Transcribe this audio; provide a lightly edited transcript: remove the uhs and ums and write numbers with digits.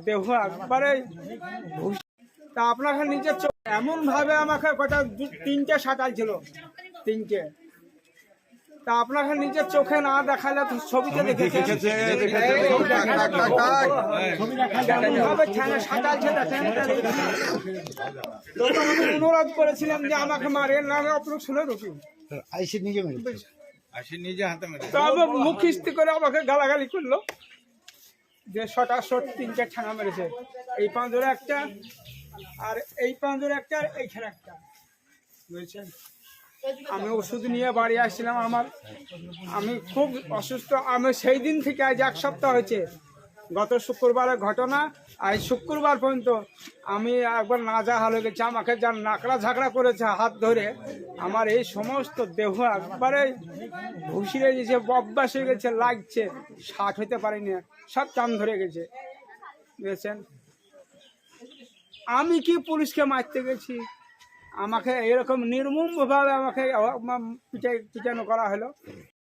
দেহ একবারে তা আপনার নিজের চোখ এমন ভাবে আমাকে কটা তিনটে সাঁতাল ছিল, তিনটে। তা আপনার নিজের চোখে না দেখালে তো ছবিতে দেখেছেন অনুরোধ করেছিলাম যে আমাকে মারে নামে অপরূপ শুনে রুকি মুখিস্তি করে আমাকে গালাগালি করলো যে শট তিনটে ঠাঙা মেরেছে, এই পাঁজরে একটা আর এই পাঁজরে একটা আর এইখানে একটা, বুঝেছেন। আমি ওষুধ নিয়ে বাড়ি আসছিলাম, আমি খুব অসুস্থ। আমি সেই দিন থেকে আজ এক সপ্তাহ হয়েছে, গত শুক্রবারের ঘটনা, আজ শুক্রবার পর্যন্ত আমি একবার নাজেহাল হয়ে গেছি। আমাকে যা নাকড়া ঝাঁকড়া করেছে হাত ধরে, আমার এই সমস্ত দেহ একবারে ঘুষিয়ে গেছে, অভ্যাস হয়ে গেছে, লাগছে, ষাট হইতে পারিনি, সব টান ধরে গেছে, বুঝেছেন। আমি কি পুলিশকে মারতে গেছি? আমাকে এরকম নির্মমভাবে আমাকে পিটানো করা হলো।